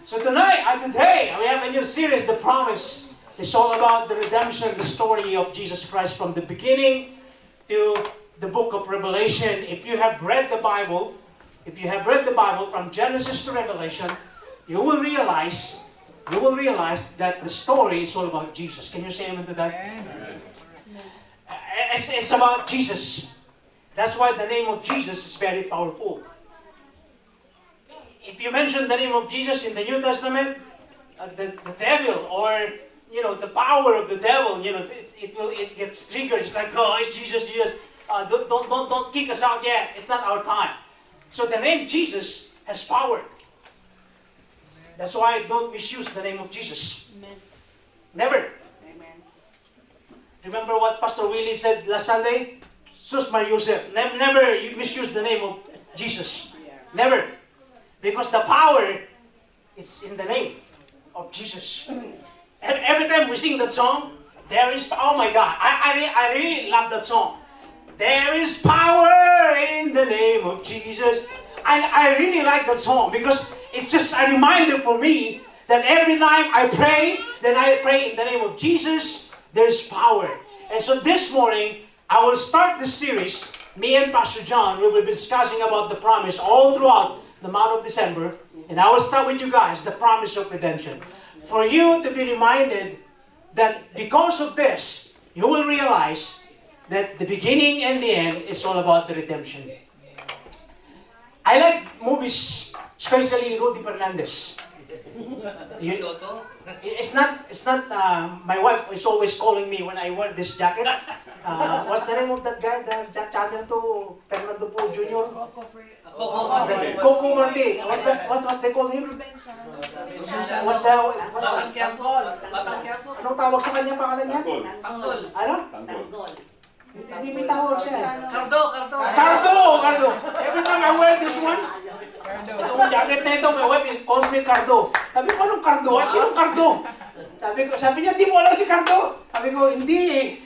So today, we have a new series, The Promise. It's all about the redemption, the story of Jesus Christ from the beginning to the book of Revelation. If you have read the Bible from Genesis to Revelation, you will realize that the story is all about Jesus. Can you say amen to that? Amen. It's about Jesus. That's why the name of Jesus is very powerful. If you mention the name of Jesus in the New Testament, the devil, or the power of the devil, it gets triggered. It's like, oh, it's Jesus. Don't kick us out yet. It's not our time. So the name Jesus has power. That's why don't misuse the name of Jesus. Amen. Never. Amen. Remember what Pastor Willie said last Sunday? Sus Mariusep. Never you misuse the name of Jesus. Never. Because the power is in the name of Jesus. Every time we sing that song, there is, oh my God, I really love that song. There is power in the name of Jesus. I really like that song because it's just a reminder for me that every time I pray, then I pray in the name of Jesus, there is power. And so this morning, I will start this series. Me and Pastor John, we will be discussing about the promise all throughout the month of December. And I will start with you guys, the promise of redemption. For you to be reminded that because of this, you will realize that the beginning and the end is all about the redemption. I like movies, especially Rudy Fernandez. It's not. My wife is always calling me when I wear this jacket. What's the name of that guy? The channel to Fernando Po Jr. Coco Martin. What's they call him? What's the anong tawag sa kanya, pangalan niya? Tanggol. Ano? Tanggol. Hindi may tawag siya. Cardo. Every time I wear this one, itong jacket na ito, my wife calls me Cardo. Sabi ko, anong Cardo? At sinong Cardo? Sabi niya, di mo alam si Cardo. Sabi ko, hindi eh.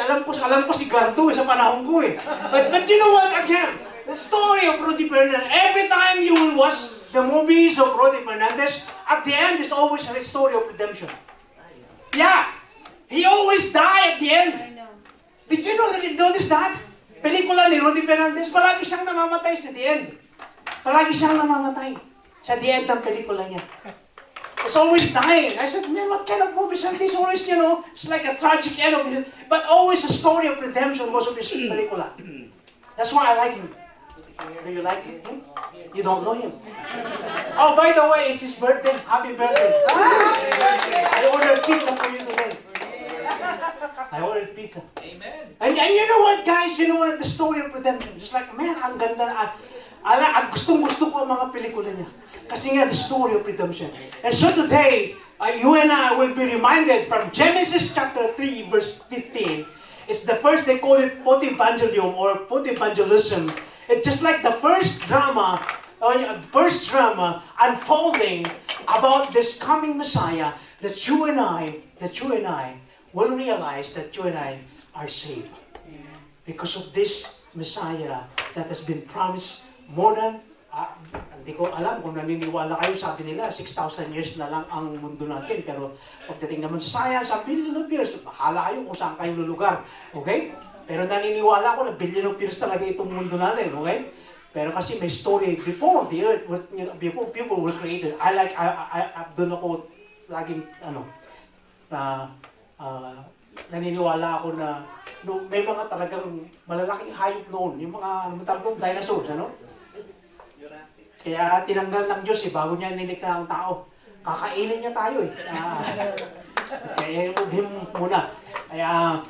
Alam ko si Cardo sa panahon ko eh. But you know what, again, the story of Rudy Fernandez, every time you will watch the movies of Rudy Fernandez, at the end is always a story of redemption. Yeah, he always died at the end. Did you notice that? Pelikula ni Rudy Fernandez, palagi siyang namamatay sa the end. Palagi siyang namamatay sa the end ng pelikula niya. It's always dying. I said, man, what kind of movies are these? Always, it's like a tragic end of it. But always a story of redemption was of his pelikula. That's why I like him. Do you like him? You don't know him. Oh, by the way, it's his birthday. Happy birthday. I ordered pizza for you today. I ordered pizza. Amen. And you know what, guys? You know what? The story of redemption. Just like, man, ang ganda. Gustong-gusto ko ang mga pelikula niya. Kasi nga, the story of redemption. And so today, you and I will be reminded from Genesis chapter 3, verse 15. It's the first, they call it Potivangelium or Potivangelism. It's just like the first drama unfolding about this coming Messiah that you and I will realize that you and I are saved. Because of this Messiah that has been promised more than, hindi ko alam kung naniniwala kayo, sabi nila, 6,000 years na lang ang mundo natin. Pero pagdating naman sa science, sa billion of years, bahala kayo kung saan kayo lulugar. Okay? Pero naniniwala ko na billion of years talaga itong mundo natin. Okay? Pero kasi may story before the earth, before people were created. Doon ako laging, naniniwala ako na may mga talagang malalaking hayop noon, yung mga dinosaurs, Kaya tinanggal ng Diyos bago niya nilikha ang tao. Kakainin niya tayo Kaya huwag muna. Kaya,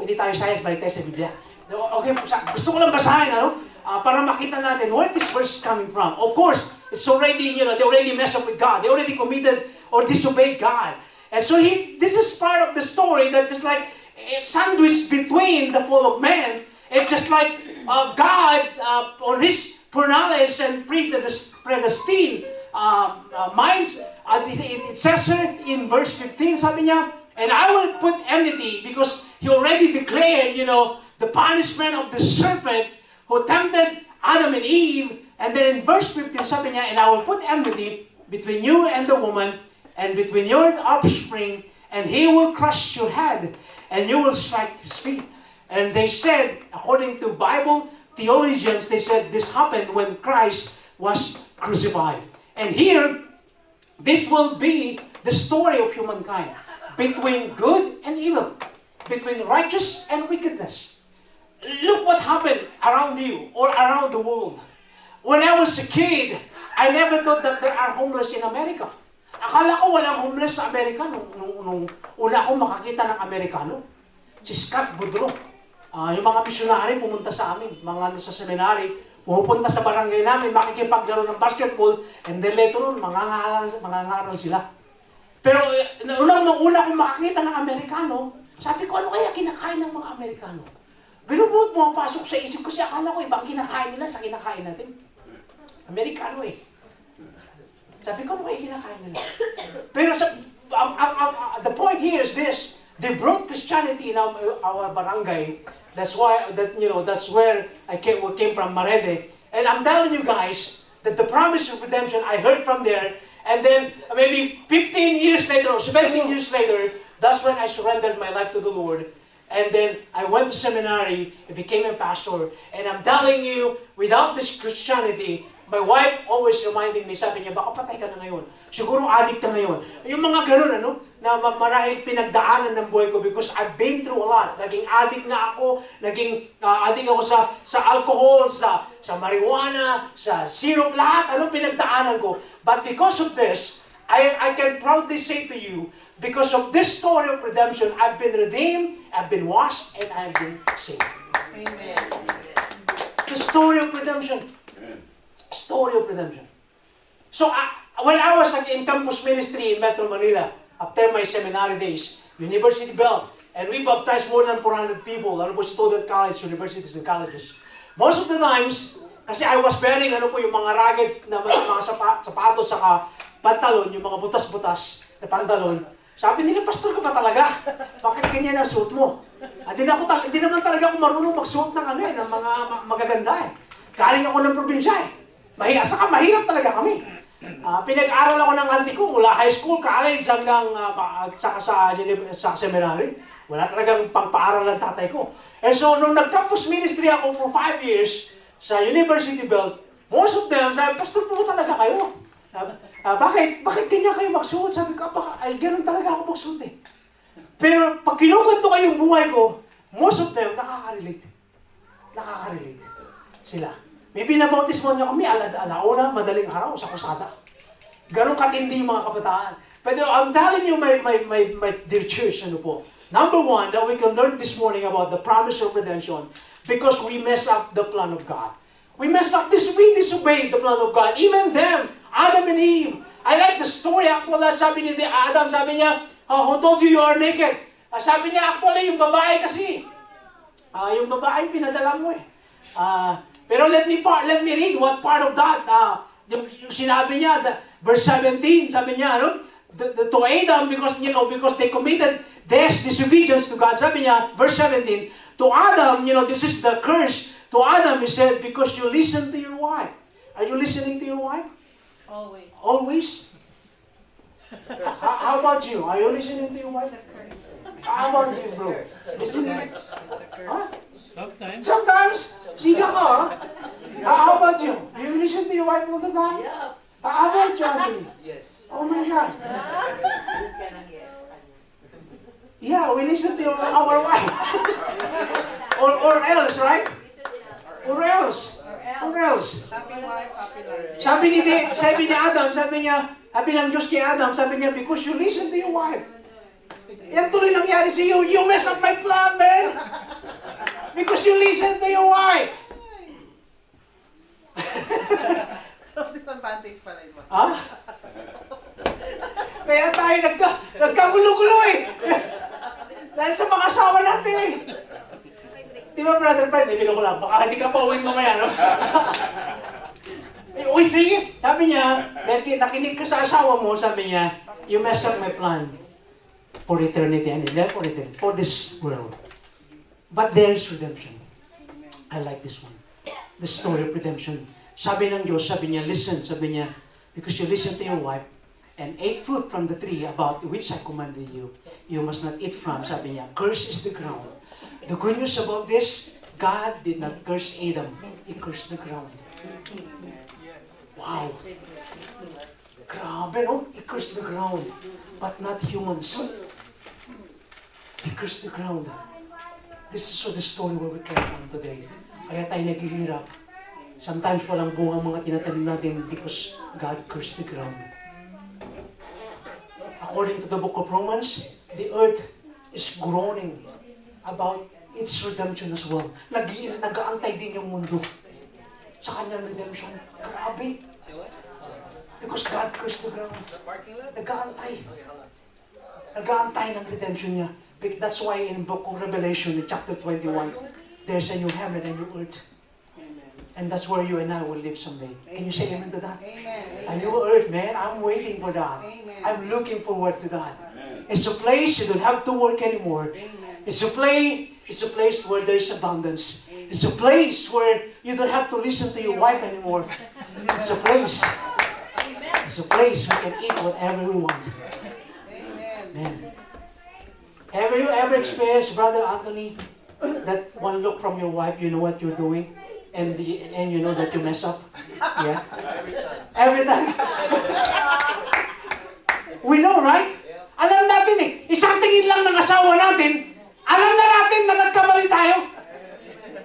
hindi tayo science, balik tayo sa Biblia. Okay, gusto ko lang basahin, para makita natin where this verse is coming from. Of course, it's already, they already messed up with God. They already committed or disobeyed God. And so this is part of the story that just like sandwiched between the fall of man, and just like God, on His foreknowledge and predestined minds, it says here in verse 15, sabi niya, and I will put enmity, because He already declared, the punishment of the serpent who tempted Adam and Eve. And then in verse 15, sabi niya, and I will put enmity between you and the woman, and between your offspring, and he will crush your head, and you will strike his feet. And they said, according to Bible theologians, they said this happened when Christ was crucified. And here, this will be the story of humankind, between good and evil, between righteous and wickedness. Look what happened around you or around the world. When I was a kid, I never thought that there are homeless in America. Akala ko walang homeless sa Amerika nung una akong makakita ng Amerikano. Si Scott Boudreau. Yung mga misyonary pumunta sa amin, mga sa seminary, pupunta sa barangay namin, makikipaglaro ng basketball, and then later on, mangangaral sila. Pero una akong makakita ng Amerikano, sabi ko, ano kaya kinakain ng mga Amerikano? Binubuot mo ang pasok sa isip ko, kasi akala ko ibang kinakain nila sa kinakain natin. Amerikano eh. Sabi ko, ano kaya kinakain nila? Pero the point here is this: they brought Christianity in our barangay. That's why that's where I came from, Marede. And I'm telling you guys that the promise of redemption I heard from there, and then maybe 15 years later or 17 years later, that's when I surrendered my life to the Lord. And then I went to seminary and became a pastor. And I'm telling you, without this Christianity, my wife always reminding me, sabi niya, baka patay ka na ngayon. Siguro addict ka ngayon. Yung mga ganun, na marahil pinagdaanan ng buhay ko because I've been through a lot. Naging addict na ako, naging addict ako sa alcohol, sa marijuana, sa syrup, lahat, pinagdaanan ko. But because of this, I can proudly say to you, because of this story of redemption, I've been redeemed, I've been washed, and I've been saved. Amen. The story of redemption. Story of redemption. So, when I was in campus ministry in Metro Manila, after my seminary days, University Belt, and we baptized more than 400 people, student college, universities, and colleges. Most of the times, kasi I was wearing yung mga ragged na mga sapatos, saka pantalon, yung mga butas-butas na pantalon. Sabi nila, pastor ka ba talaga? Bakit ganyan ang suot mo? Hindi naman talaga ako marunong magsuot ng ng mga magaganda eh. Galing ako ng probinsya eh. Mahirap talaga kami. Pinag-aral ako ng auntie ko mula high school, college, hanggang sa seminary. Wala talagang pangpaaral ng tatay ko. And so, nung nag-campus ministry ako for 5 years sa University Belt, most of them sabi, pastor po talaga kayo. Bakit ganyan kayo magsuot? Sabi ko, ganun talaga ako magsuot eh. Pero pag kinukwento ko yung buhay ko, most of them nakaka-relate. Nakaka-relate sila. May binabautismo niya kami, alauna, madaling araw, sa kusada. Ganun katindi yung mga kabataan. Pero I'm telling you, my dear church, number one, that we can learn this morning about the promise of redemption, because we mess up the plan of God. We mess up this, we disobeyed the plan of God. Even them, Adam and Eve. I like the story. Actually, sabi ni Adam, sabi niya, who told you are naked? Sabi niya, actually, yung babae kasi. Yung babae pinadala mo eh. Pero let me read what part of that. Yung sinabi niya, verse 17, sabi niya, to Adam, because they committed this disobedience to God. Sabi niya, verse 17, to Adam, this is the curse. To Adam, he said, because you listen to your wife. Are you listening to your wife? Always. Always? How about you? Are you listening to your wife? It's a curse. How about you, bro? Listening? It's a curse. Huh? Sometimes. Sometimes. Siga ka, ha? How about you? Do you listen to your wife all the time? Yeah. How about you, Anthony? Yes. Oh my God. This kind of yes. Yeah, we listen to our wife. or else, right? Or else. Or else. Happy wife, happy life. Sabi ni Adam, sabi ng Diyos kay Adam, sabi niya, because you listen to your wife. Yan tuloy nangyari sa iyo. You mess up my plan, man. Because you listen to your wife. So, disadvantage pala yun. Ha? Kaya tayo nagkagulo-gulo eh. Dahil sa mga asawa natin eh. Di ba, brother Fred? Ibigay ko lang. Baka hindi ka pa uwing mamaya, no? Uy, sige. Sabi niya, dahil nakinig ka sa asawa mo, sabi niya, you mess up my plan for eternity and for eternity, for this world. But there is redemption. I like this one. The story of redemption. Sabi ng Diyos, sabi niya, listen, sabi niya, because you listened to your wife and ate fruit from the tree about which I commanded you. You must not eat from, sabi niya, curse is the ground. The good news about this, God did not curse Adam. He cursed the ground. Wow. Grabe, no? He cursed the ground. But not humans. He cursed the ground. This is the story where we carry on today. Kaya tayo naghihirap. Sometimes walang bunga mga tinatanim natin because God cursed the ground. According to the book of Romans, the earth is groaning about its redemption as well. Nag-aantay din yung mundo sa kanyang redemption. Grabe. Because God cursed the ground. Nag-aantay. Nag-aantay ng redemption niya. That's why in the book of Revelation, in chapter 21, there's a new heaven and new earth. And that's where you and I will live someday. Can you say amen to that? Amen. A new earth, man. I'm waiting for that. Amen. I'm looking forward to that. It's a place you don't have to work anymore. Amen. It's a place where there's abundance. It's a place where you don't have to listen to your wife anymore. It's a place. It's a place we can eat whatever we want. Amen. Man. Have you ever experienced, Brother Anthony, that one look from your wife, you know what you're doing, and you know that you mess up? Yeah? Every time. We know, right? Alam natin eh. Isang tingin lang ng asawa natin, alam na natin na nagkamali tayo.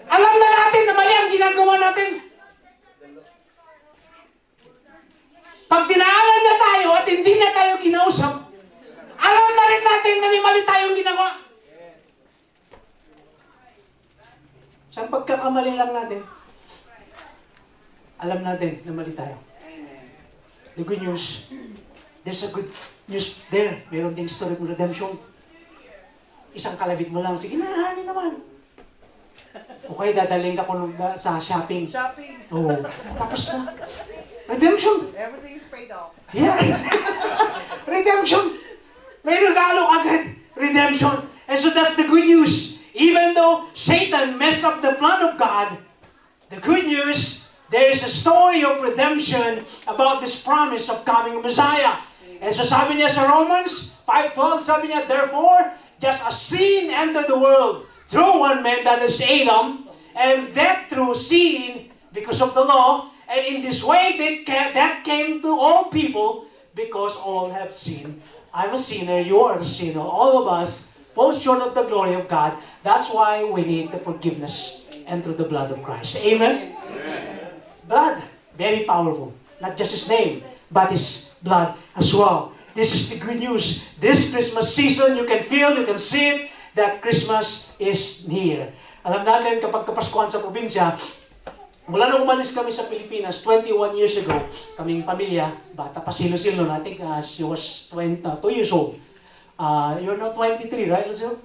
Alam na natin na mali ang ginagawa natin. Pag dinaanan niya tayo at hindi niya tayo kinausap, alam na rin natin na may mali tayong ginagawa. Sa pagkakamali lang natin, alam natin na mali tayo. The good news, there's a good news there. Meron ding story ng redemption. Isang kalabit mo lang, sige na, hani naman. Okay, dadaling ka sa shopping. Shopping. Oh, tapos na. Redemption. Everything is paid off. Yeah. Redemption. May regalo agad. Redemption. And so that's the good news. Even though Satan messed up the plan of God, the good news, there is a story of redemption about this promise of coming Messiah. And so sabi niya sa Romans 5:12, sabi niya, therefore, just as sin entered the world through one man, that is Adam, and death through sin because of the law, and in this way that came to all people because all have sinned. I'm a sinner, you are a sinner, all of us fall short of the glory of God. That's why we need the forgiveness and through the blood of Christ. Amen? Blood, very powerful. Not just His name, but His blood as well. This is the good news. This Christmas season, you can feel, you can see it, that Christmas is near. Alam natin, kapag Kapaskuhan sa probinsya, mula nung umalis kami sa Pilipinas, 21 years ago, kaming pamilya, bata pa silo-silo natin, she was 2 years old. You're not 23, right, Lucille?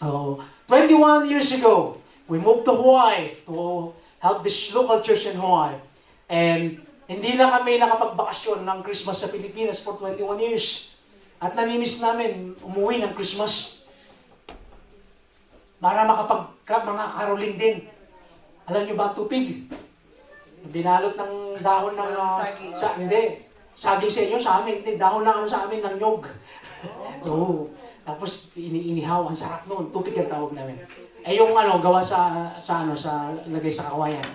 21 years ago, we moved to Hawaii to help this local church in Hawaii. And hindi na kami nakapagbakasyon ng Christmas sa Pilipinas for 21 years. At namimiss namin umuwi ng Christmas para mga caroling din. Alam niyo ba, tupig? Binalot ng dahon ng... hindi. Saging sa inyo, sa amin. Hindi, dahon ng sa amin ng nyog. Oo. Tapos, inihaw. Ang sarap noon. Tupig ang tawag namin. Eh, yung gawa sa lagay sa kawayan.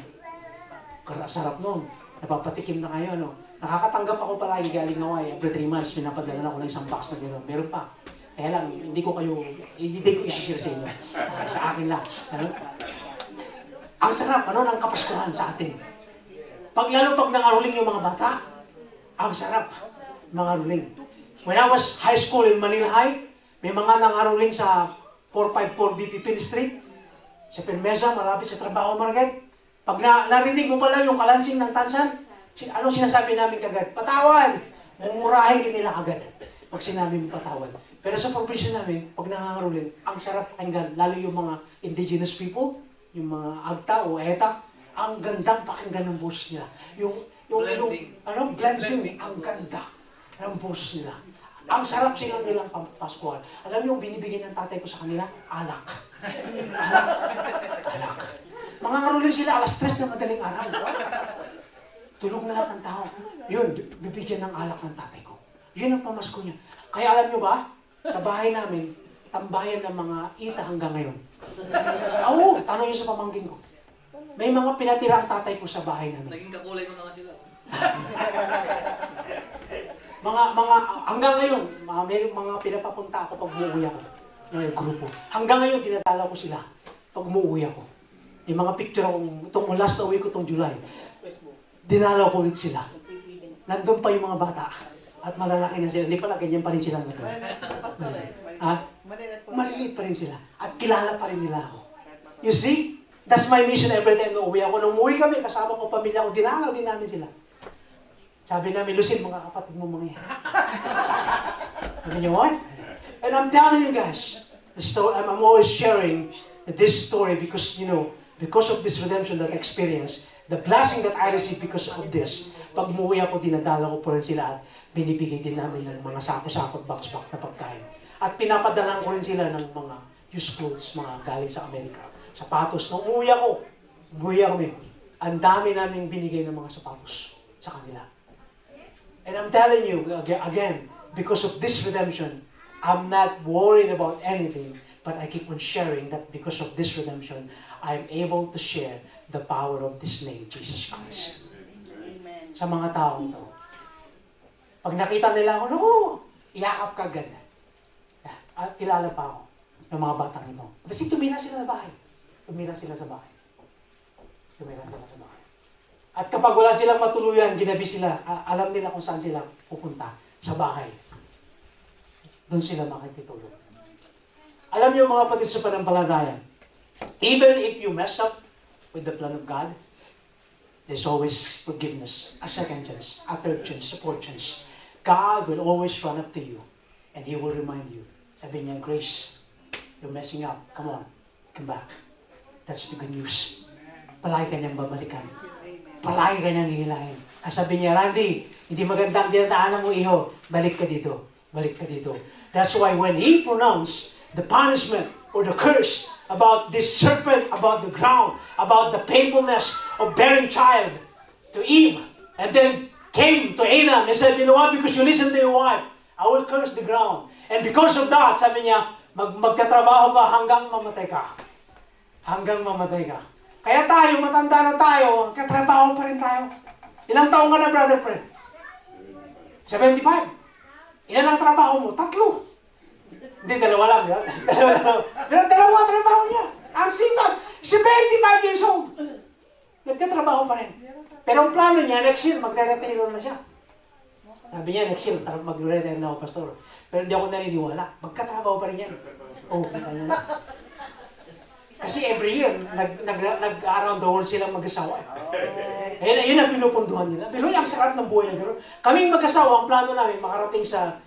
Sarap noon. Napapatikim na kayo, Nakakatanggap ako palagi galing Hawaii. Every 3 months, pinapadala ako ng isang box na gano'n. Meron pa. Kaya lang, hindi ko isi-share sa inyo. Sa akin lang. Ang sarap, ng Kapaskuhan sa atin. Lalo pag nangaruling yung mga bata, ang sarap, nangaruling. When I was high school in Manila High, may mga nangaruling sa 454 BP Pin Street, sa Pinmesa, malapit sa Trabaho Market. Pag narinig mo pala yung kalansing ng tansan, ano sinasabi namin kagad? Patawad! Mumurahin ka nila agad pag sinabi mo patawad. Pero sa probinsya namin, pag nangangaruling, ang sarap pakinggan, lalo yung mga indigenous people, yung mga Agta o Eta, ang gandang pakinggan ng boses nila. Yung blending, ang ganda ng boses nila. Ang sarap silang nilang Paskuhan. Alam niyo, binibigyan ng tatay ko sa kanila, alak. Alak. Mga ngaruling sila, 3:00 na madaling araw. Tulog na lahat ng tao. Yun, bibigyan ng alak ng tatay ko. Yun ang pamasko niya. Kaya alam nyo ba, sa bahay namin, tambayan ng mga ita hanggang ngayon. Oo, tanong nyo sa pamangkin ko. May mga pinatira ang tatay ko sa bahay namin. Naging kakulay ko na nga sila. Hanggang ngayon, may mga pinapapunta ako pag umuwi ako. Ng grupo. Hanggang ngayon, dinadala ko sila pag umuwi ako. Yung mga picture akong, itong last na week ko itong July, dinalaw ko ulit sila. Nandun pa yung mga bata. At malalaki na sila. Hindi pala, ganyan pa rin sila ngayon. Pastor eh. Ha? Malilit po. Maliliit pa rin sila. At kilala pa rin nila ako. You see? That's my mission every time na uwi ako. Nung umuwi kami, kasama ko pamilya ko, dinalaw din namin sila. Sabi namin, Lucille, mga kapatid mo mga yan. And you know what? And I'm telling you guys, the story, I'm always sharing this story because, you know, because of this redemption that I experienced, the blessing that I received because of this, pag umuwi ako, dinadala ko po rin sila at binibigay din namin ng mga sako-sako, box-box na pagkain. At pinapadalan ko rin sila ng mga used clothes, mga galing sa Amerika. Sapatos. Nung umuwi ako kami, ang dami naming binigay ng mga sapatos sa kanila. And I'm telling you, again, because of this redemption, I'm not worried about anything, but I keep on sharing that because of this redemption, I'm able to share the power of this name, Jesus Christ. Amen. Sa mga taong to. Pag nakita nila ako, no, iyakap ka agad. Kilala pa ako ng mga batang ito. Kasi tumira sila sa bahay. Tumira sila sa bahay. At kapag wala silang matuluyan, ginabi sila, alam nila kung saan sila pupunta. Sa bahay. Doon sila makikitulog. Alam niyo mga kapatid sa pananampalataya, even if you mess up with the plan of God, there's always forgiveness, a second chance, a third chance, a fourth chance. God will always run up to you and He will remind you. Sabi niya, Grace, you're messing up. Come on, come back. That's the good news. Palagi ka niyang babalikan. Palagi ka niyang hihilahin. Sabi niya, Randy, hindi magandang dinataanan mo, iho. Balik ka dito. Balik ka dito. That's why when He pronounced the punishment or the curse about this serpent, about the ground, about the painfulness of bearing child to Eve, and then came to Adam and said, you know what, because you listen to your wife, I will curse the ground. And because of that, sabi niya, magkatrabaho ka hanggang mamatay ka. Hanggang mamatay ka. Kaya tayo, matanda na tayo, katrabaho pa rin tayo. Ilang taong ka na, brother friend? 75. Ilan ang trabaho mo? 3. Hindi, 2 lang. Pero 2 trabaho niya. Ang sipag, 75 years old. Nagtatrabaho pa rin. Pero ang plano niya, next year, magre-retiro na siya. Sabi niya, next year, mag-retire na ako, pastor. Pero hindi ako naniniwala. Magkatrabaho pa rin yan. Oh, ano na. Kasi every year, nag-around the world silang mag-asawa. Yun ang pinupunduhan nila. Pero yung sarap ng buhay na gano'n. Kaming mag-asawa, ang plano namin, makarating sa,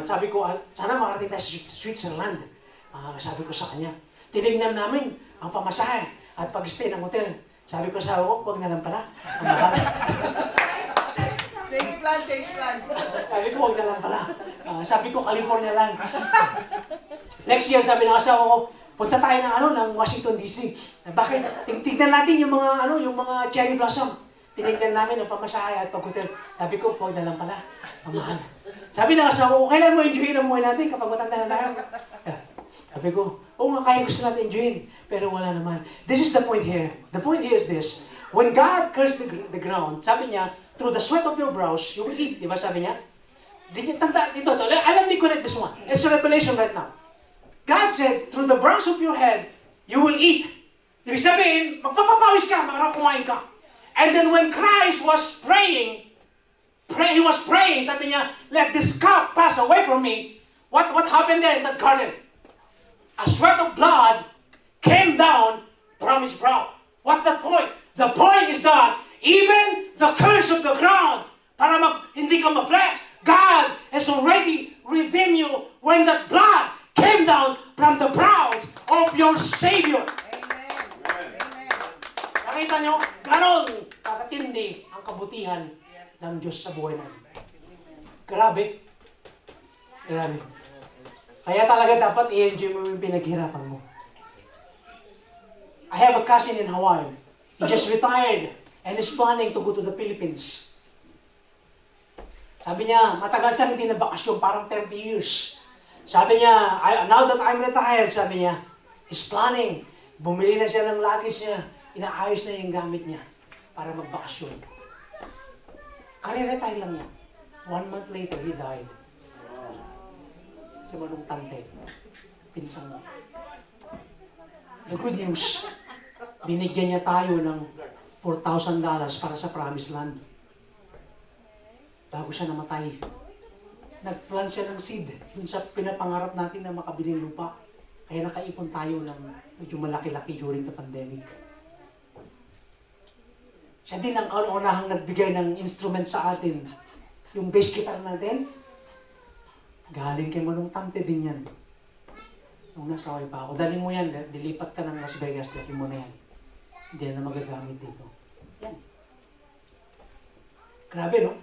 sabi ko, sana makarating tayo sa Switzerland. Sabi ko sa kanya, tinignan namin ang pamasahe at pag-stay ng hotel. Sabi ko sa ako, huwag na lang pala. Ang mahal. Change plan. Sabi ko, huwag na lang pala. Sabi ko, California lang. Next year, sabi ng asawa ko, punta tayo ng Washington DC. Bakit? Tingnan natin yung mga cherry blossom. Tinignan namin ang pamasahe at pag-hotel. Sabi ko, huwag na lang pala. Ang mahal. Sabi ng asawa ko, kailan mo enjoyin ang buhay natin kapag matanda na tayo? Sabi ko, nga, kaya gusto natin enjoyin. Pero wala naman. This is the point here. The point here is this. When God cursed the ground, sabi niya, through the sweat of your brows, you will eat. Di ba sabi niya? Tanda, let me connect this one. It's a revelation right now. God said, through the brows of your head, you will eat. Ibig sabihin, magpapapawis ka, makakakumain ka. And then when Christ was praying, he was praying, sabi niya, let this cup pass away from me. What happened there in that garden? A sweat of blood came down from his brow. What's the point? The point is that even the curse of the ground, para hindi ka ma-bless, God has already redeemed you when that blood came down from the brows of your Savior. Amen. Nakita nyo, ganon kakatindi ang kabutihan ng Diyos sa buhay natin. Grabe. Grabe. Kaya talaga dapat i-enjoy mo yung pinaghirapan mo. I have a cousin in Hawaii. He just retired. And is planning to go to the Philippines. Sabi niya, matagal siyang hindi na bakasyon, parang 30 years. Sabi niya, now that I'm retired, sabi niya, he's planning. Bumili na siya ng luggage niya, inaayos na yung gamit niya para magbakasyon. Kare-retire lang niya. 1 month later, he died. Si Manong Tante, pinsang mo. The good news, binigyan niya tayo ng $4,000 para sa Promised Land. Bago siya namatay, nagplant siya ng seed dun sa pinapangarap natin na makabiling lupa. Kaya nakaipon tayo ng medyo malaki-laki during the pandemic. Siya din ang unahang nagbigay ng instrument sa atin. Yung bass guitar natin, galing kay Manong Tante din yan. Nung nasa away pa ako, dalhin mo yan, dilipat ka ng Las Vegas, dalhin mo na yan. Hindi na magagamit dito. Yan. Grabe, no?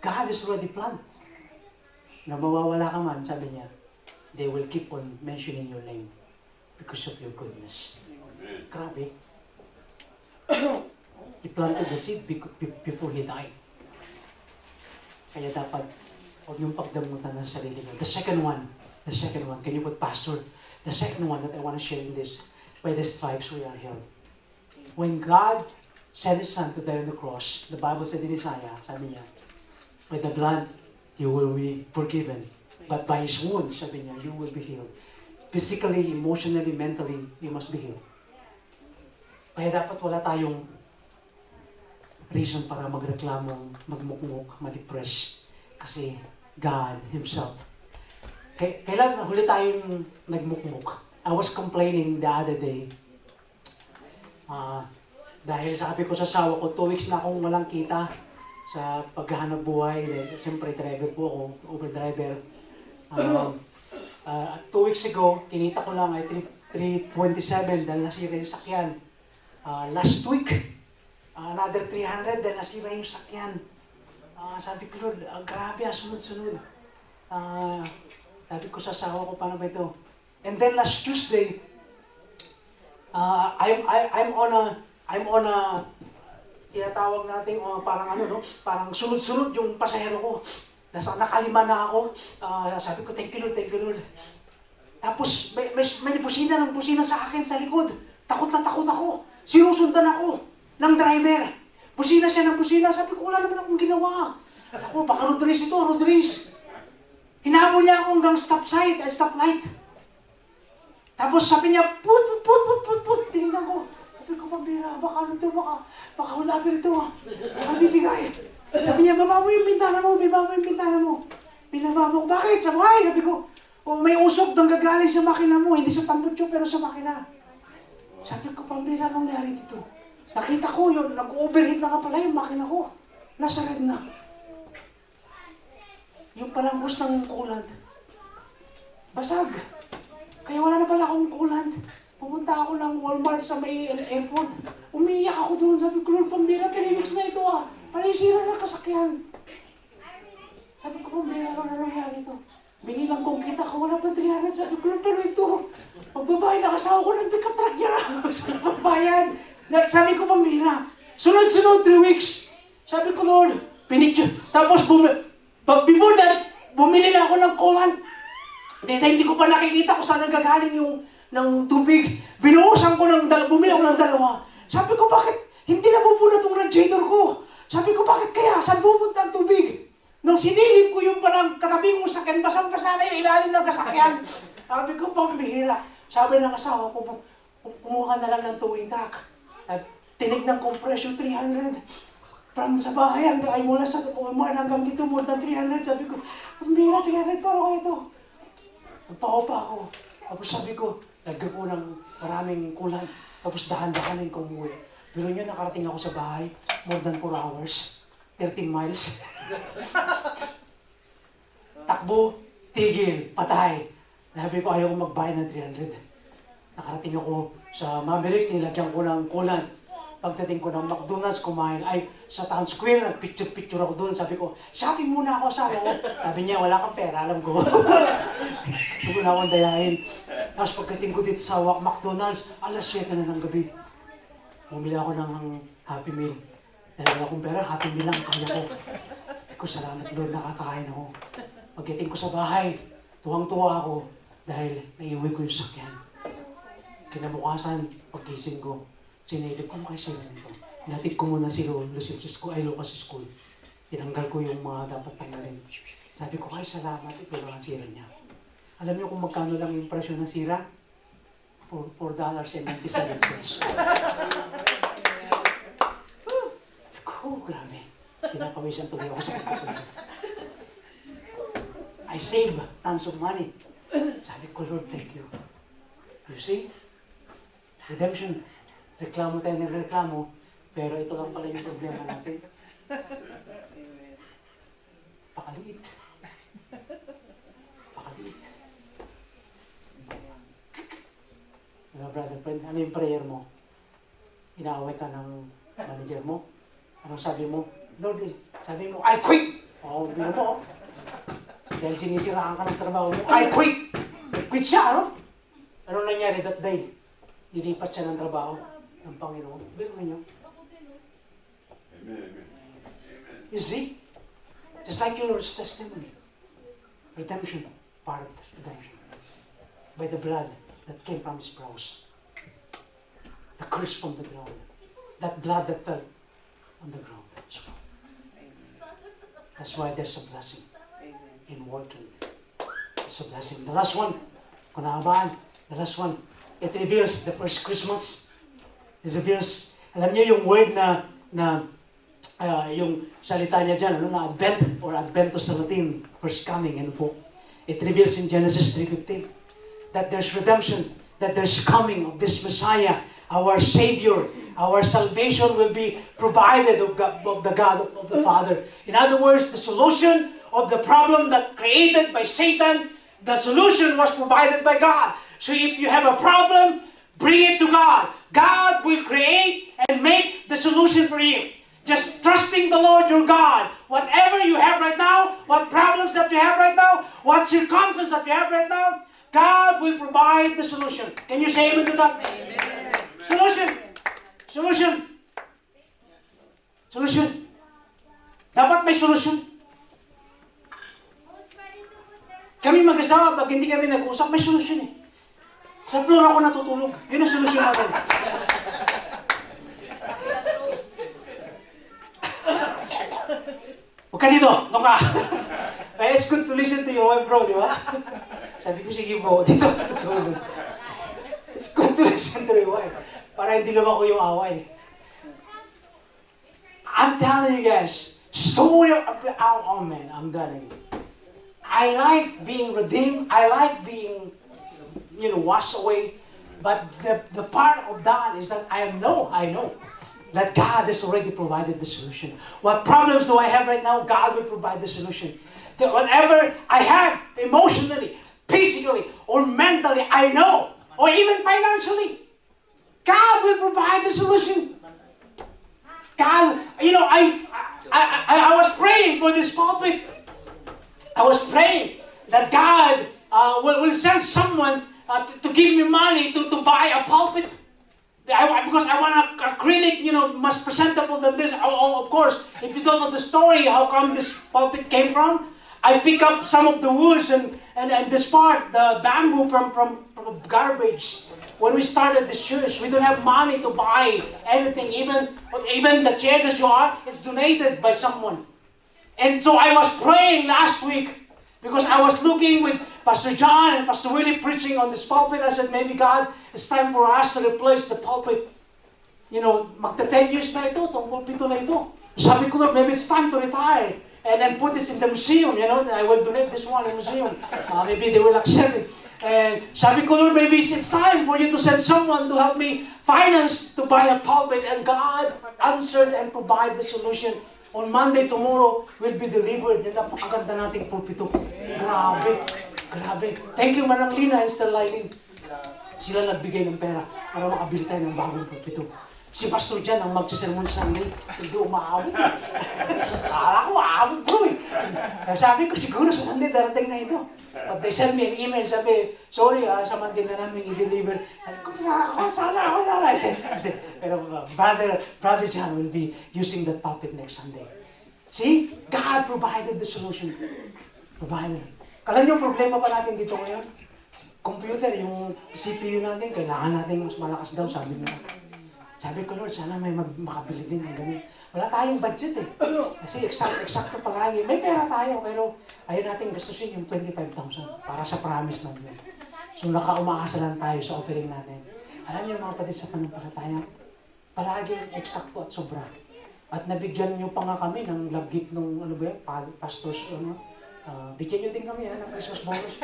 God is already planned. Na mawawala ka man, sabi niya, they will keep on mentioning your name because of your goodness. Grabe. He planted the seed before he died. Kaya dapat, huwag yung pagdamutan ng sarili mo. The second one, can you put pastor? The second one that I want to share in this, by the stripes we are healed. When God sent His Son to die on the cross, the Bible said in Isaiah, sabi niya, by the blood, you will be forgiven. But by His wounds, sabi niya, you will be healed. Physically, emotionally, mentally, you must be healed. Kaya dapat wala tayong reason para magreklamong, magmukmuk, ma-depress. Kasi God Himself. Kailan huli tayong nagmukmuk? I was complaining the other day. Dahil sabi ko sa asawa ko, 2 weeks na akong walang kita sa paghahanap buhay. Siyempre, driver po ako, Uber driver. 2 weeks ago, kinita ko lang ay 327 dahil nasira yung sakyan. Last week, another 300 dahil nasira yung sakyan. Sabi ko, Lord, grabe, sunod-sunod. Sabi ko sa asawa ko, paano ba ito? And then last Tuesday, I'm on a tinatawag natin parang parang sunod-sunod yung pasahero ko. Nakalima na ako. Sabi ko, thank you Lord. Tapos may busina sa akin sa likod. Takot na takot ako. Sinusundan ako ng driver. Busina siya ng busina. Sabi ko, wala naman akong ginawa. Sabi ko, baka Rodriguez. Hinabol niya ako hanggang stoplight. Tapos sabi niya, put. Tingnan ko. Sabi ko, pambira, baka wala pa ito. Baka bibigay. Sabi niya, baba mo yung bintana mo. Binaba mo. Bakit? Sabi ko, may usok doon gagaling sa makina mo. Hindi sa tambutso, pero sa makina. Sabi ko, pambira, anong nangyari dito? Nakita ko yun, nag-overheat na nga pala yung makina ko. Nasa red na. Yung palambos ng coolant. Basag. Kaya wala na pala akong coolant. Pumunta ako ng Walmart sa may airport. Umiiyak ako doon. Sabi ko, Lord, pambira, 3 weeks na ito Palisira na kasakyan. Sabi ko, pambira, ano na nangyari ito? Binilang kong kita ko, wala pa 300. Sabi ko, pero ito, magbabayad na kasawa ko, nag-pick up truck niya. Sa pagbayad. Sabi ko, pambira. Sunod-sunod, 3 weeks. Sabi ko, Lord, pinicture. Tapos, before that, bumili na ako ng coolant. Hindi ko pa nakikita kung saan nagagaling yung ng tubig. Binuhusan ko bumili ako ng 2. Sabi ko, bakit hindi napupunod itong radiator ko? Sabi ko, bakit kaya? Saan pupunta ang tubig? Nung sinilip ko yung parang katabi kong sakyan, basang-basa na yung ilalim ng kasakyan. Sabi ko, pambihira. Sabi ng asawa ko, kumuha na lang ng towing truck. Tinignan ko presyo, 300. From sa bahay hanggang mula sa Walmart hanggang dito, more than 300. Sabi ko, pambihira, 300 para ko ito. Nagpaho pa ako. Tapos sabi ko, lagyan ko ng maraming kulang. Tapos dahan-dahanin ko umuwi. Pero nyo, nakarating ako sa bahay, more than 4 hours. 13 miles. Takbo, tigil, patay. Sabi ko, ayaw ko magbayad ng 300. Nakarating ako sa Mavericks, nilagyan ko ng kulang. Pagdating ko ng McDonald's, kumain, sa Town Square, nagpicture-picture ako doon. Sabi ko, shopping muna ako sa ako. Sabi niya, wala kang pera, alam ko. Hindi ko na akong dayahin. Tapos pagdating ko dito sa McDonald's, 7:00 na ng gabi. Bumili ako ng Happy Meal. Dahil wala akong pera, happy meal lang kaya ko. Sabi ko, salamat Lord, nakakain ako. Pagdating ko sa bahay, tuwang-tuwa ako dahil naiuwi ko yung sakyan. Kinabukasan, pagkising ko, sinilip ko kay Sir nito. Natid ko muna si Lucas sa school. Tinanggal ko yung mga dapat tanggalin. Sabi ko, ay salamat, ito lang ang sira niya. Alam niyo kung magkano lang yung presyo ng sira? $4.97. Oh, grabe. Pinapawisan tuloy ako sa pagkakas. I save tons of money. Sabi ko, Lord, thank you. You see? Redemption. Reklamo tayo ng reklamo, pero ito lang pala yung problema natin. Pakaliit. Pakaliit. Diba, brother friend, ano yung prayer mo? Inaaway ka ng manager mo? Anong sabi mo? Lord, sabi mo, I quit! Oo, biro mo. Dahil sinisiraan ka ng trabaho mo, I quit! Quit siya, ano? Ano nangyari that day? Nilipat siya ng trabaho ng Panginoon. Biro ninyo. You see? Just like your testimony. Redemption. Part of redemption. By the blood that came from his brows. The curse from the ground. That blood that fell on the ground. That's why there's a blessing in working. It's a blessing. The last one, kung nakabahan, the last one, it reveals the first Christmas. It reveals, alam niyo yung word na yung salita niya dyan, ano, na Advent or Adventus sa Latin, first coming, ano po. It reveals in Genesis 3:15 that there's redemption, that there's coming of this Messiah, our Savior. Our salvation will be provided of the God of the Father. In other words, the solution of the problem that created by Satan, the solution was provided by God. So if you have a problem, bring it to God. God will create and make the solution for you. Just trusting the Lord your God. Whatever you have right now, what problems that you have right now, what circumstances that you have right now, God will provide the solution. Can you say amen to that? Amen. Solution. Solution. Solution. Dapat may solution. Kami mag-asawa, pag hindi kami nag-uusap, may solution eh. Sa floor ako natutulog. Yun ang solution natin. Huwag ka dito. Doon ka. Kaya it's good to listen to your wife, bro, di ba? Sabi ko, sige bro, dito natutulog. It's good to listen to your wife. Para hindi lumako yung away. I'm telling you guys, story of oh man, I'm telling you. I like being redeemed. I like being, washed away. But the part of that is that I know that God has already provided the solution. What problems do I have right now? God will provide the solution. That whatever I have emotionally, physically, or mentally, I know, or even financially, God will provide the solution. God, I was praying for this pulpit. I was praying that God will send someone to give me money to buy a pulpit. Because I want an acrylic, much presentable than this. Of course, if you don't know the story, how come this pulpit came from? I pick up some of the woods and this part, the bamboo from garbage. When we started this church, we don't have money to buy anything. Even the chairs that you are, it's donated by someone. And so I was praying last week because I was looking with Pastor John and Pastor Willie preaching on this pulpit. I said, maybe God, it's time for us to replace the pulpit. Magta 10 years na ito, itong pulpito na ito. Sabi ko, Lord, maybe it's time to retire and put this in the museum. I will donate this one in the museum. Maybe they will accept it. And sabi ko, Lord, maybe it's time for you to send someone to help me finance to buy a pulpit. And God answered and provided the solution. On Monday, tomorrow, will be delivered. Yan, napakaganda nating pulpito. Grabe. Thank you, Manang Lina and Sir Lylene. Sila nagbigay ng pera para makabili tayo ng bagong pulpito. Si Pastor Jan ang magsisermon sa amin, hindi umaawit. Akala ko, aawit bro eh. Kaya sabi ko, siguro sa Sunday darating na ito. But they sent me an email, sabi, sorry, sa Monday na namin i-deliver. Sabi ko, sana ako na. Pero Brother Jan will be using that pulpit next Sunday. See? God provided the solution. Provided. Kala niyo problema pa natin dito ngayon? Computer, yung CPU natin, kailangan natin mas malakas daw, sabi nila. Sabi ko, Lord, sana may makabili din ng ganun. Wala tayong budget eh. Kasi eksakto palagi. May pera tayo, pero ayaw natin gastusin yung 25,000 para sa promise natin. So umaasa lang tayo sa offering natin. Alam niyo mga kapatid sa pananampalataya, palaging eksakto at sobra. At nabigyan niyo pa nga kami ng love gift nung ano ba yan, pastors, bigyan niyo din kami ng Christmas bonus.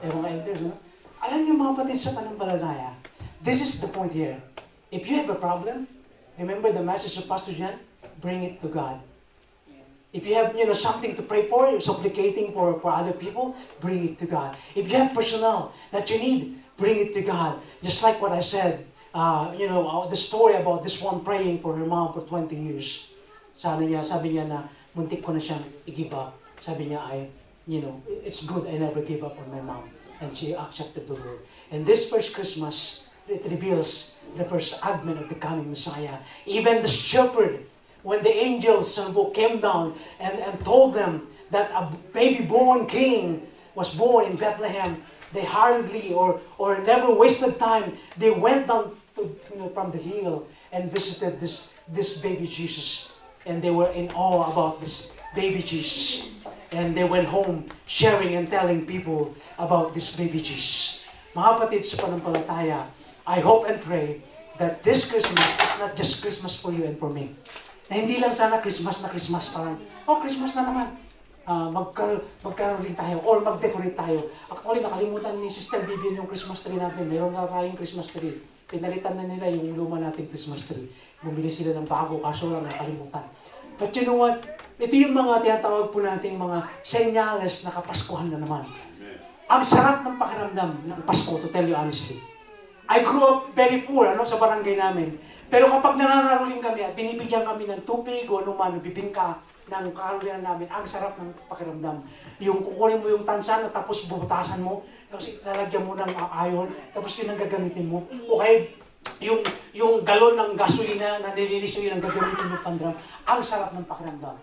Mga elders, no? Alam niyo mga kapatid sa pananampalataya, this is the point here. If you have a problem, remember the message of Pastor Jan, bring it to God. If you have, something to pray for, you're supplicating for other people, bring it to God. If you have personnel that you need, bring it to God. Just like what I said, the story about this one praying for her mom for 20 years. Sabi niya na muntik ko na siyang i-give up. Sabi niya it's good I never gave up on my mom. And she accepted the Lord. And this first Christmas, it reveals the first advent of the coming Messiah. Even the shepherd, when the angels came down and told them that a baby-born king was born in Bethlehem, they hurriedly or never wasted time. They went down from the hill and visited this baby Jesus. And they were in awe about this baby Jesus. And they went home sharing and telling people about this baby Jesus. Mga kapatid sa pananampalataya, I hope and pray that this Christmas is not just Christmas for you and for me. Na hindi lang sana Christmas na Christmas, parang, Christmas na naman. Magkaroon rin tayo or mag-decorate tayo. Actually, nakalimutan ni Sister Vivian yung Christmas tree natin. Meron na tayong Christmas tree. Pinalitan na nila yung luma nating Christmas tree. Bumili sila ng bago, kaso lang nakalimutan. But you know what? Ito yung mga tinatawag po nating mga senyales na kapaskuhan na naman. Ang sarap ng pakiramdam ng Pasko, to tell you honestly. I grew up very poor, sa barangay namin. Pero kapag nangangaroling kami at binibigyan kami ng tubig o anuman, bibingka ng karolingan namin, ang sarap ng pakiramdam. Yung kukunin mo yung tansan at tapos bubutasan mo, tapos lalagyan mo ng ayon, tapos yun ang gagamitin mo. O kaya yung galon ng gasolina na nililis yun ang gagamitin mo pandram, ang sarap ng pakiramdam.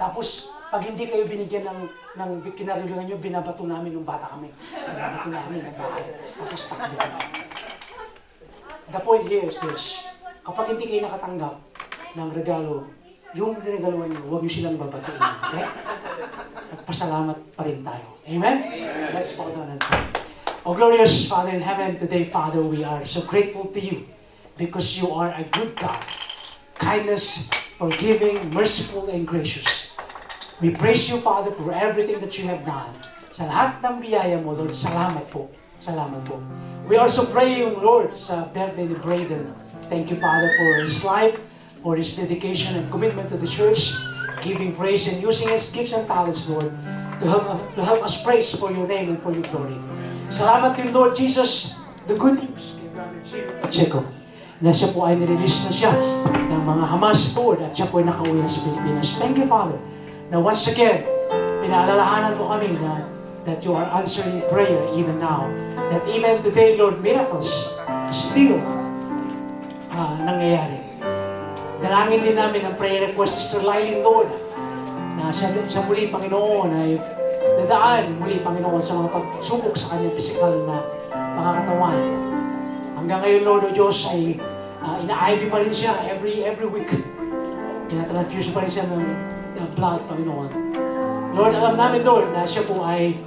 Tapos, pag hindi kayo binigyan ng kinarilugan nyo, binabato namin nung bata kami. Binabato namin ng bahay. Tapos takbo. The point here is this. Kapag hindi kayo nakatanggap ng regalo, yung regaluhan nyo, huwag nyo silang babatuin. Okay? At pasalamat pa rin tayo. Amen? Let's bow down and pray. Oh, glorious Father in heaven, today, Father, we are so grateful to you because you are a good God. Kindness, forgiving, merciful, and gracious. We praise you, Father, for everything that you have done. Sa lahat ng biyaya mo, Lord, salamat po. Salamat po. We also pray you, Lord, sa birthday ni Braden. Thank you, Father, for his life, for his dedication and commitment to the church, giving praise and using his gifts and talents, Lord, to help us praise for your name and for your glory. Salamat din, Lord Jesus, the good news kay Brother Jim Pacheco, na siya po ay nirelease na siya ng mga Hamas, Lord, at siya po ay nakauwi na sa Pilipinas. Thank you, Father. Now, once again, pinaalalahanan mo kami that you are answering prayer even now. That even today, Lord, miracles still nangyayari. Dalangin din namin ang prayer request ni Sister Lylene, Lord, na siya muli, Panginoon, ay dadaan muli, Panginoon, sa mga pagsubok sa kanyang physical na pangangatawan. Hanggang ngayon, Lord o Diyos, ay ina-IV pa rin siya every week. Tinatransfuse pa rin siya ng blood, Panginoon. Lord, alam namin, Lord, na siya po ay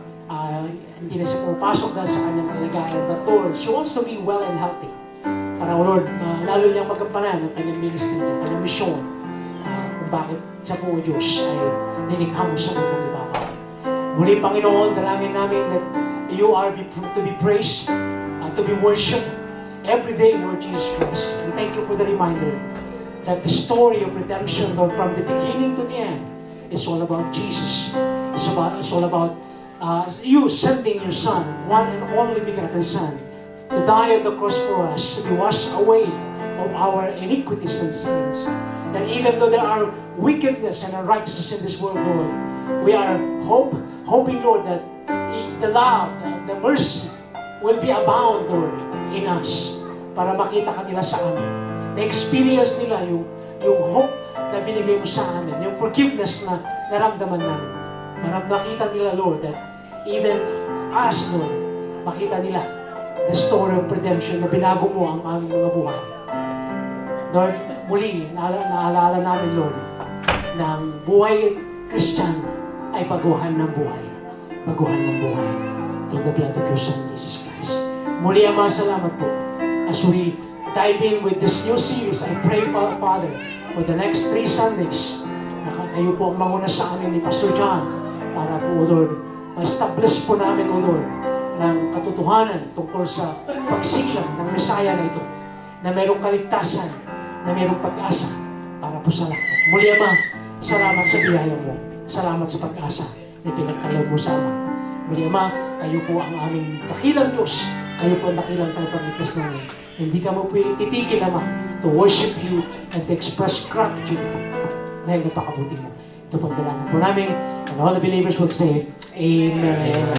hindi na siya pumapasok dahil sa kanyang kalagayan. But Lord, she wants to be well and healthy. Para, Lord, lalo niyang magampanan ang kanyang ministry, ang kanyang misyon, kung bakit siya po, Diyos, ay nilikha mo sa mundong ibabaw. Muli, Panginoon, dalangin namin that you are to be praised, to be worshipped every day, Lord Jesus Christ. And thank you for the reminder that the story of redemption, Lord, from the beginning to the end, is all about Jesus. It's all about you sending your Son, one and only begotten Son, to die on the cross for us, to be washed away of our iniquities and sins. That even though there are wickedness and unrighteousness in this world, Lord, we are hoping, Lord, that the love, the mercy will be abound, Lord, in us para makita kanila sa amin. Na-experience nila yung hope na binigay mo sa amin, yung forgiveness na naramdaman namin. Makita nila, Lord, that even us, Lord, makita nila the story of redemption na binago mo ang aming mga buhay. Lord, muli, naalala namin, Lord, na ang buhay Kristiyano ay baguhan ng buhay. Baguhan ng buhay through the blood of your Son, Jesus Christ. Muli, Ama, salamat po. As we dive in with this new series, I pray, Father, for the next 3 Sundays, na kayo po ang manguna sa amin ni Pastor John para po, Lord, ma-establish po namin, O Lord, ng katotohanan tungkol sa pagsilang ng Messiah na ito, na mayroong kaligtasan, na mayroong pag-asa para po sa lahat. Muli, Ama, salamat sa biyaya mo. Salamat sa pag-asa na pinagkaloob mo sa Ama. Muli, Ama, kayo po ang aming dakilang Diyos. Kayo po ang dakilang tagapagligtas namin. Hindi ka mo titigil, Ama, to worship you and to express gratitude dahil napakabuti mo. Ito pong dalangin po namin. And all the believers will say, Amen.